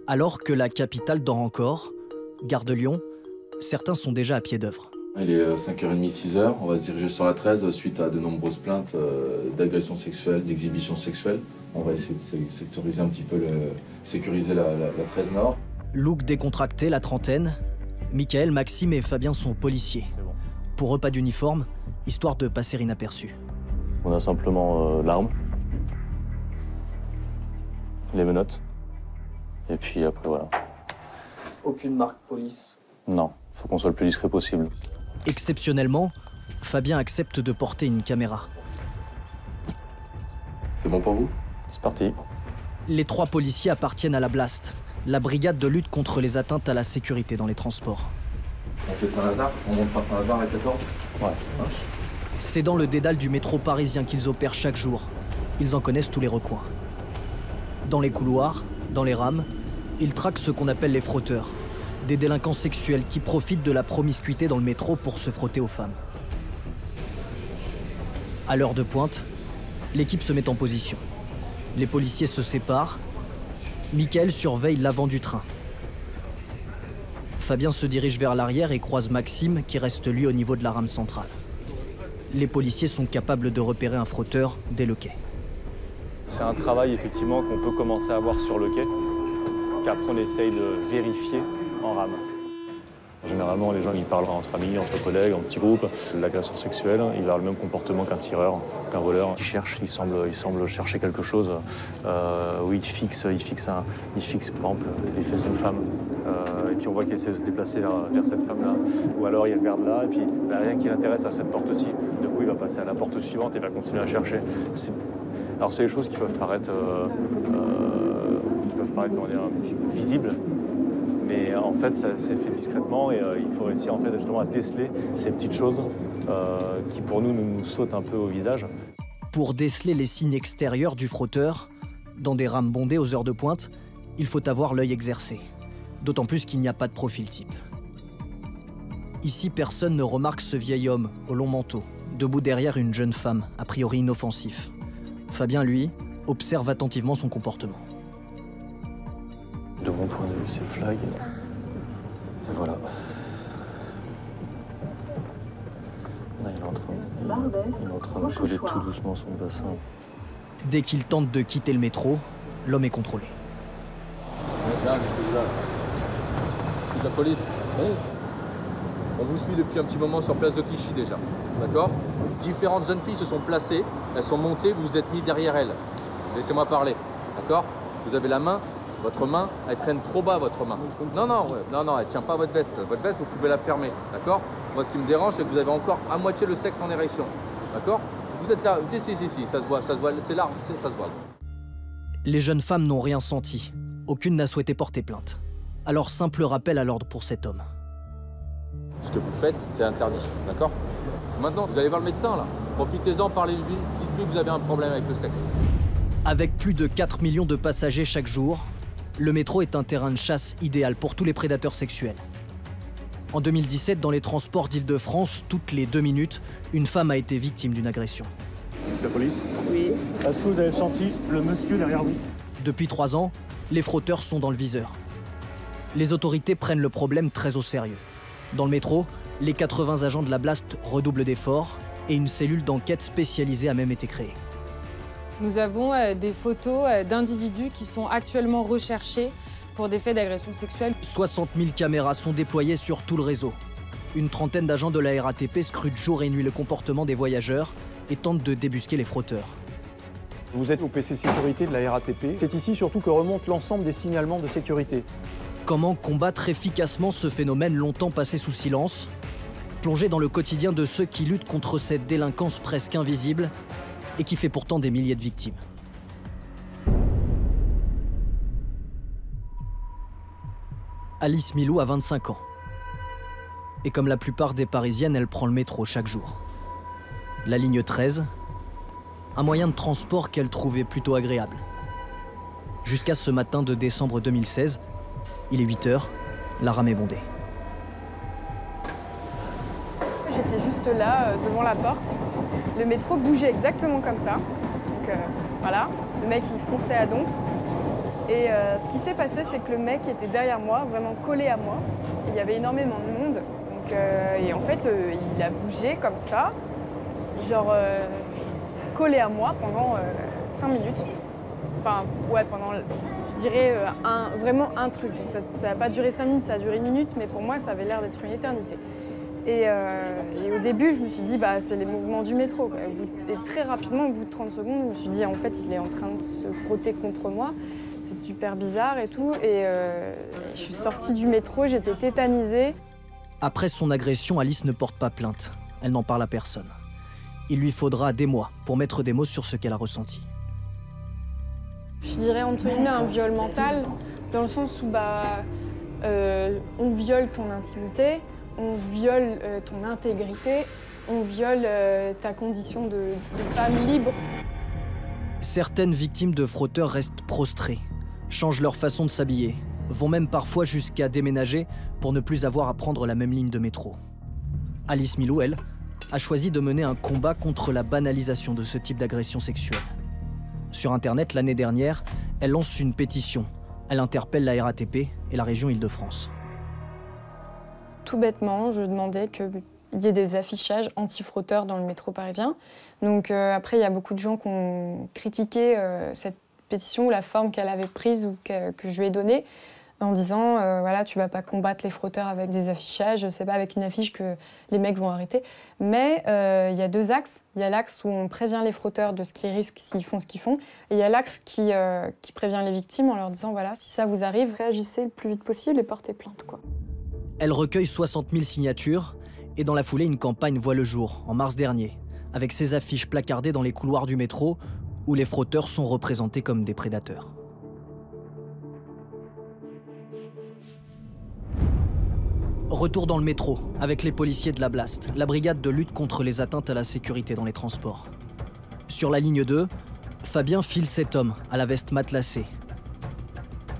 Alors que la capitale dort encore, gare de Lyon, certains sont déjà à pied d'œuvre. Il est 5h30, 6h, on va se diriger sur la 13 suite à de nombreuses plaintes d'agressions sexuelles, d'exhibitions sexuelles. On va essayer de sectoriser un petit peu, sécuriser la 13 Nord. Look décontracté, la trentaine, Michael, Maxime et Fabien sont policiers. Pour eux, pas d'uniforme, histoire de passer inaperçu. On a simplement l'arme, les menottes, et puis après voilà. Aucune marque police? Non, faut qu'on soit le plus discret possible. Exceptionnellement, Fabien accepte de porter une caméra. C'est bon pour vous? C'est parti. Les 3 policiers appartiennent à la Blast, la brigade de lutte contre les atteintes à la sécurité dans les transports. On fait Saint-Lazare? On monte par Saint-Lazare à 14? Ouais. C'est dans le dédale du métro parisien qu'ils opèrent chaque jour. Ils en connaissent tous les recoins. Dans les couloirs, dans les rames, ils traquent ce qu'on appelle les frotteurs. Des délinquants sexuels qui profitent de la promiscuité dans le métro pour se frotter aux femmes. À l'heure de pointe, l'équipe se met en position. Les policiers se séparent. Michael surveille l'avant du train. Fabien se dirige vers l'arrière et croise Maxime qui reste lui au niveau de la rame centrale. Les policiers sont capables de repérer un frotteur dès le quai. C'est un travail effectivement qu'on peut commencer à voir sur le quai, qu'après on essaye de vérifier en rame. Généralement, les gens ils parlent entre amis, entre collègues, en petits groupes. L'agresseur sexuel, il va avoir le même comportement qu'un tireur, qu'un voleur. Il cherche, il semble chercher quelque chose. Oui, il fixe par exemple les fesses d'une femme. Et puis on voit qu'il essaie de se déplacer vers cette femme-là. Ou alors il regarde là, et puis il n'y a rien qui l'intéresse à cette porte-ci. Du coup, il va passer à la porte suivante et va continuer à chercher. Alors c'est des choses qui peuvent paraître, comment dire, visibles. Mais en fait, ça s'est fait discrètement et il faut réussir en fait, justement à déceler ces petites choses qui, pour nous sautent un peu au visage. Pour déceler les signes extérieurs du frotteur, dans des rames bondées aux heures de pointe, il faut avoir l'œil exercé. D'autant plus qu'il n'y a pas de profil type. Ici, personne ne remarque ce vieil homme au long manteau, debout derrière une jeune femme, a priori inoffensif. Fabien, lui, observe attentivement son comportement. De mon point de vue, c'est le flag. Et voilà. Là, il est en train de coller tout doucement son bassin. Dès qu'il tente de quitter le métro, l'homme est contrôlé. Là, la police. Oui. On vous suit depuis un petit moment sur place de Clichy déjà. D'accord? Différentes jeunes filles se sont placées, elles sont montées, vous vous êtes mis derrière elles. Laissez-moi parler. D'accord? Vous avez la main. Votre main, elle traîne trop bas, votre main. Non, elle tient pas à votre veste. Votre veste, vous pouvez la fermer, d'accord? Moi, ce qui me dérange, c'est que vous avez encore à moitié le sexe en érection, d'accord? Vous êtes là, si, ça se voit, c'est large, ça se voit. Les jeunes femmes n'ont rien senti. Aucune n'a souhaité porter plainte. Alors, simple rappel à l'ordre pour cet homme. Ce que vous faites, c'est interdit, d'accord? Maintenant, vous allez voir le médecin, là. Profitez-en, parlez-lui, dites-lui que vous avez un problème avec le sexe. Avec plus de 4 millions de passagers chaque jour, le métro est un terrain de chasse idéal pour tous les prédateurs sexuels. En 2017, dans les transports d'Île-de-France, toutes les 2 minutes, une femme a été victime d'une agression. C'est la police? Oui. Est-ce que vous avez senti le monsieur derrière vous? Depuis 3 ans, les frotteurs sont dans le viseur. Les autorités prennent le problème très au sérieux. Dans le métro, les 80 agents de la Blast redoublent d'efforts et une cellule d'enquête spécialisée a même été créée. Nous avons des photos d'individus qui sont actuellement recherchés pour des faits d'agression sexuelle. 60 000 caméras sont déployées sur tout le réseau. Une trentaine d'agents de la RATP scrutent jour et nuit le comportement des voyageurs et tentent de débusquer les frotteurs. Vous êtes au PC sécurité de la RATP. C'est ici surtout que remonte l'ensemble des signalements de sécurité. Comment combattre efficacement ce phénomène longtemps passé sous silence? Plonger dans le quotidien de ceux qui luttent contre cette délinquance presque invisible et qui fait pourtant des milliers de victimes. Alice Milou a 25 ans. Et comme la plupart des Parisiennes, elle prend le métro chaque jour. La ligne 13, un moyen de transport qu'elle trouvait plutôt agréable. Jusqu'à ce matin de décembre 2016, il est 8 h, la rame est bondée. J'étais juste là, devant la porte. Le métro bougeait exactement comme ça. Donc voilà, le mec il fonçait à donf. Et ce qui s'est passé, c'est que le mec était derrière moi, vraiment collé à moi. Il y avait énormément de monde. Donc, et en fait, il a bougé comme ça, genre collé à moi pendant 5 minutes. Enfin, ouais, pendant, je dirais, vraiment un truc. Donc ça n'a pas duré 5 minutes, ça a duré 1 minute, mais pour moi, ça avait l'air d'être une éternité. Et au début, je me suis dit, bah, c'est les mouvements du métro, quoi. Et très rapidement, au bout de 30 secondes, je me suis dit, en fait, il est en train de se frotter contre moi. C'est super bizarre et tout. Et je suis sortie du métro, j'étais tétanisée. Après son agression, Alice ne porte pas plainte. Elle n'en parle à personne. Il lui faudra des mois pour mettre des mots sur ce qu'elle a ressenti. Je dirais entre guillemets un viol mental, dans le sens où on viole ton intimité, on viole ton intégrité, on viole ta condition de femme libre. Certaines victimes de frotteurs restent prostrées, changent leur façon de s'habiller, vont même parfois jusqu'à déménager pour ne plus avoir à prendre la même ligne de métro. Alice Milou, elle, a choisi de mener un combat contre la banalisation de ce type d'agression sexuelle. Sur Internet, l'année dernière, elle lance une pétition. Elle interpelle la RATP et la région Île-de-France. Tout bêtement, je demandais qu'il y ait des affichages anti-frotteurs dans le métro parisien. Donc après, il y a beaucoup de gens qui ont critiqué cette pétition ou la forme qu'elle avait prise ou que je lui ai donnée, en disant voilà, tu vas pas combattre les frotteurs avec des affichages, c'est pas avec une affiche que les mecs vont arrêter. Mais il y a 2 axes. Il y a l'axe où on prévient les frotteurs de ce qu'ils risquent s'ils font ce qu'ils font. Et il y a l'axe qui prévient les victimes en leur disant voilà, si ça vous arrive, réagissez le plus vite possible et portez plainte, quoi. Elle recueille 60 000 signatures et dans la foulée, une campagne voit le jour, en mars dernier, avec ces affiches placardées dans les couloirs du métro où les frotteurs sont représentés comme des prédateurs. Retour dans le métro, avec les policiers de la Blast, la brigade de lutte contre les atteintes à la sécurité dans les transports. Sur la ligne 2, Fabien file cet homme à la veste matelassée.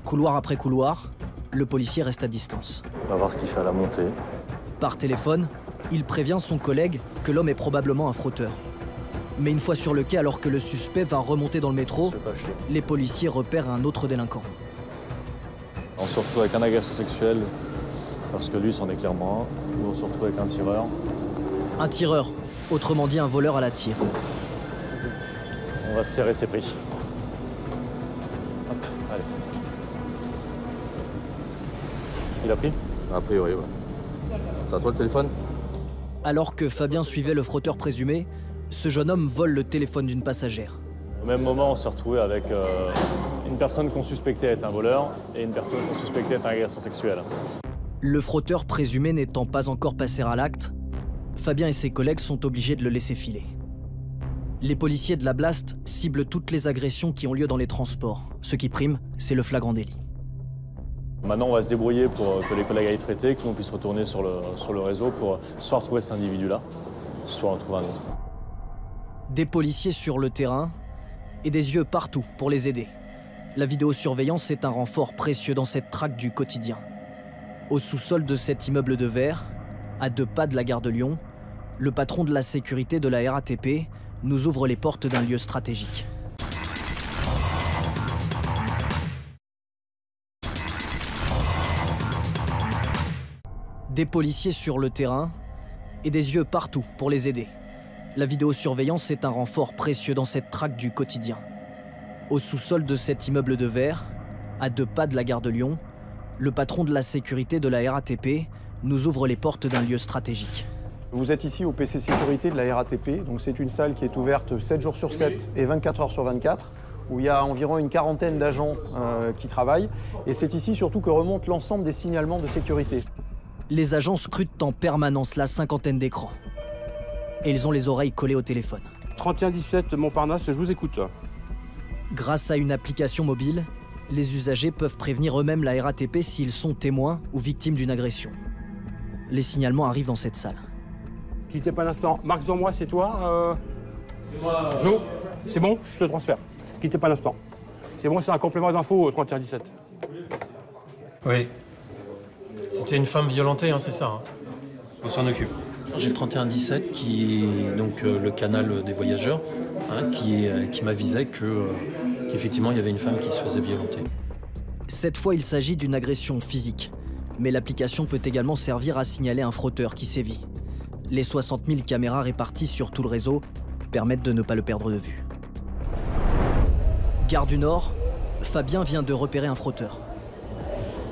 Couloir après couloir, le policier reste à distance. On va voir ce qu'il fait à la montée. Par téléphone, il prévient son collègue que l'homme est probablement un frotteur. Mais une fois sur le quai, alors que le suspect va remonter dans le métro, les policiers repèrent un autre délinquant. On se retrouve avec un agresseur sexuel, parce que lui, c'en est clairement un. Nous, on se retrouve avec un tireur. Un tireur, autrement dit un voleur à la tire. On va serrer ses prix. Hop, allez. Il a pris? A priori, ouais. C'est à toi le téléphone? Alors que Fabien suivait le frotteur présumé, ce jeune homme vole le téléphone d'une passagère. Au même moment, on s'est retrouvé avec une personne qu'on suspectait être un voleur et une personne qu'on suspectait être un agresseur sexuel. Le frotteur présumé n'étant pas encore passé à l'acte, Fabien et ses collègues sont obligés de le laisser filer. Les policiers de la Blast ciblent toutes les agressions qui ont lieu dans les transports. Ce qui prime, c'est le flagrant délit. Maintenant, on va se débrouiller pour que les collègues aillent traiter, que nous puissions retourner sur le réseau pour soit retrouver cet individu-là, soit en trouver un autre. Des policiers sur le terrain et des yeux partout pour les aider. La vidéosurveillance est un renfort précieux dans cette traque du quotidien. Au sous-sol de cet immeuble de verre, à 2 pas de la gare de Lyon, le patron de la sécurité de la RATP nous ouvre les portes d'un lieu stratégique. Des policiers sur le terrain et des yeux partout pour les aider. La vidéosurveillance est un renfort précieux dans cette traque du quotidien. Au sous-sol de cet immeuble de verre, à 2 pas de la gare de Lyon, le patron de la sécurité de la RATP nous ouvre les portes d'un lieu stratégique. Vous êtes ici au PC Sécurité de la RATP, donc c'est une salle qui est ouverte 7 jours sur 7 et 24 heures sur 24, où il y a environ une quarantaine d'agents qui travaillent. Et c'est ici surtout que remontent l'ensemble des signalements de sécurité. Les agents scrutent en permanence la cinquantaine d'écrans. Et ils ont les oreilles collées au téléphone. 3117 Montparnasse, je vous écoute. Grâce à une application mobile, les usagers peuvent prévenir eux-mêmes la RATP s'ils sont témoins ou victimes d'une agression. Les signalements arrivent dans cette salle. Quittez pas un instant. Marc, devant moi, c'est toi C'est moi. Jo, c'est bon, je te transfère. Quittez pas un instant. C'est bon, c'est un complément d'info 3117. Oui. C'était une femme violentée, hein, c'est ça, hein. On s'en occupe. J'ai le 3117 qui est donc le canal des voyageurs, hein, qui m'avisait qu'effectivement il y avait une femme qui se faisait violenter. Cette fois, il s'agit d'une agression physique. Mais l'application peut également servir à signaler un frotteur qui sévit. Les 60 000 caméras réparties sur tout le réseau permettent de ne pas le perdre de vue. Gare du Nord, Fabien vient de repérer un frotteur.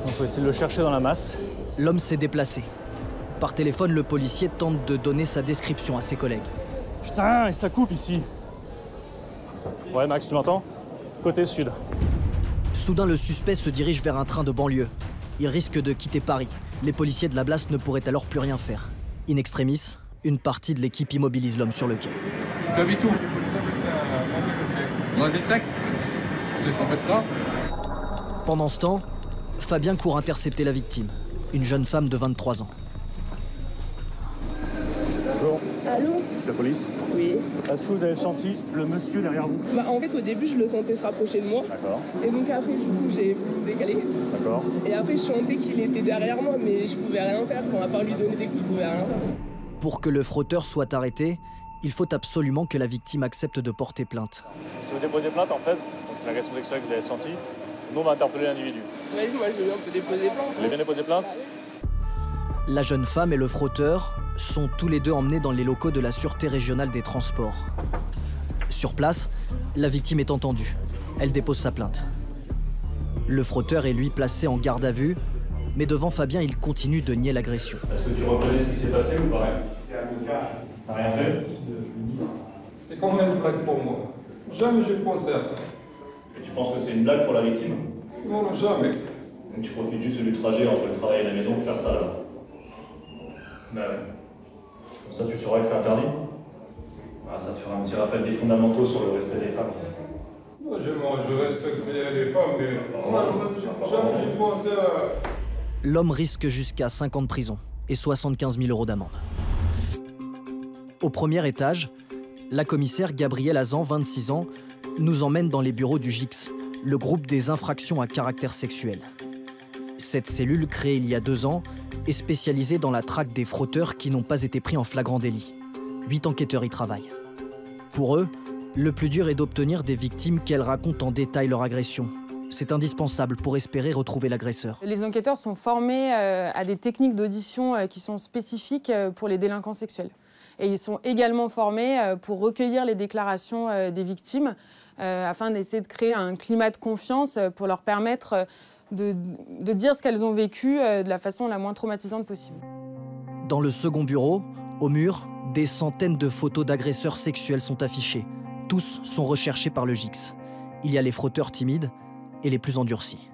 On peut essayer de le chercher dans la masse. L'homme s'est déplacé. Par téléphone, le policier tente de donner sa description à ses collègues. Putain, ça coupe ici. Ouais, Max, tu m'entends? Côté sud. Soudain, le suspect se dirige vers un train de banlieue. Il risque de quitter Paris. Les policiers de la Blaste ne pourraient alors plus rien faire. In extremis, une partie de l'équipe immobilise l'homme sur le quai. Tu habites où? Noisy-le-Sec. Tu te trompé de train? Pendant ce temps, Fabien court intercepter la victime, une jeune femme de 23 ans. Bonjour. Allô? C'est la police? Oui. Est-ce que vous avez senti le monsieur derrière vous? Bah, en fait, au début, je le sentais se rapprocher de moi. D'accord. Et donc après, du coup, j'ai voulu décaler. D'accord. Et après, je sentais qu'il était derrière moi, mais je pouvais rien faire. Enfin, à part lui donner des coups, je pouvais rien faire. Pour que le frotteur soit arrêté, il faut absolument que la victime accepte de porter plainte. Si vous déposez plainte, en fait, c'est l'agression sexuelle que vous avez sentie, nous, on va interpeller l'individu. Vas-y, moi, je veux bien un peu déposer plainte. Vous voulez bien déposer plainte? La jeune femme et le frotteur sont tous les deux emmenés dans les locaux de la Sûreté régionale des transports. Sur place, la victime est entendue. Elle dépose sa plainte. Le frotteur est lui placé en garde à vue, mais devant Fabien, il continue de nier l'agression. Est-ce que tu reconnais ce qui s'est passé ou pas? T'as rien fait? C'est quand même une blague pour moi. Jamais j'ai pensé à ça. Et tu penses que c'est une blague pour la victime? Non, jamais. Donc tu profites juste du trajet entre le travail et la maison pour faire ça là? Ben ouais. Comme ça tu sauras que c'est interdit. Ah, ça te fera un petit rappel des fondamentaux sur le respect des femmes. Moi, je respecte les femmes, mais moi, jamais j'ai pensé à... L'homme risque jusqu'à 5 ans de prison et 75 000 € d'amende. Au premier étage, la commissaire Gabrielle Azan, 26 ans, nous emmène dans les bureaux du GIX, le groupe des infractions à caractère sexuel. Cette cellule, créée il y a 2 ans, est spécialisée dans la traque des frotteurs qui n'ont pas été pris en flagrant délit. 8 enquêteurs y travaillent. Pour eux, le plus dur est d'obtenir des victimes qu'elles racontent en détail leur agression. C'est indispensable pour espérer retrouver l'agresseur. Les enquêteurs sont formés à des techniques d'audition qui sont spécifiques pour les délinquants sexuels. Et ils sont également formés pour recueillir les déclarations des victimes afin d'essayer de créer un climat de confiance pour leur permettre de dire ce qu'elles ont vécu de la façon la moins traumatisante possible. Dans le second bureau, au mur, des centaines de photos d'agresseurs sexuels sont affichées. Tous sont recherchés par le GIX. Il y a les frotteurs timides et les plus endurcis.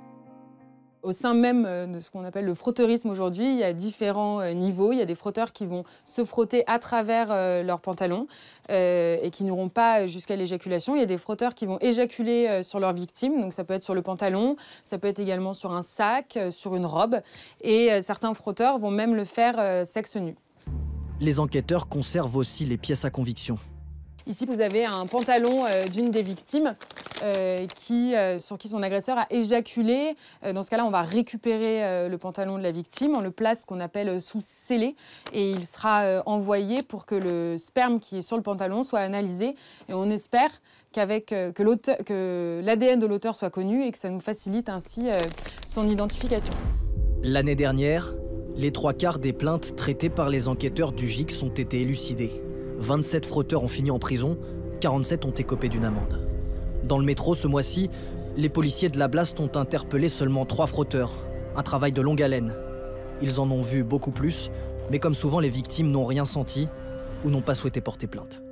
Au sein même de ce qu'on appelle le frotteurisme aujourd'hui, il y a différents niveaux. Il y a des frotteurs qui vont se frotter à travers leurs pantalons et qui n'iront pas jusqu'à l'éjaculation. Il y a des frotteurs qui vont éjaculer sur leur victime. Donc ça peut être sur le pantalon, ça peut être également sur un sac, sur une robe. Et certains frotteurs vont même le faire sexe nu. Les enquêteurs conservent aussi les pièces à conviction. Ici, vous avez un pantalon d'une des victimes sur qui son agresseur a éjaculé. Dans ce cas-là, on va récupérer le pantalon de la victime, on le place ce qu'on appelle sous scellé et il sera envoyé pour que le sperme qui est sur le pantalon soit analysé. Et on espère que l'ADN de l'auteur soit connu et que ça nous facilite ainsi son identification. L'année dernière, les 3/4 des plaintes traitées par les enquêteurs du GIX ont été élucidées. 27 frotteurs ont fini en prison, 47 ont écopé d'une amende. Dans le métro, ce mois-ci, les policiers de la Blaste ont interpellé seulement 3 frotteurs. Un travail de longue haleine. Ils en ont vu beaucoup plus, mais comme souvent, les victimes n'ont rien senti ou n'ont pas souhaité porter plainte.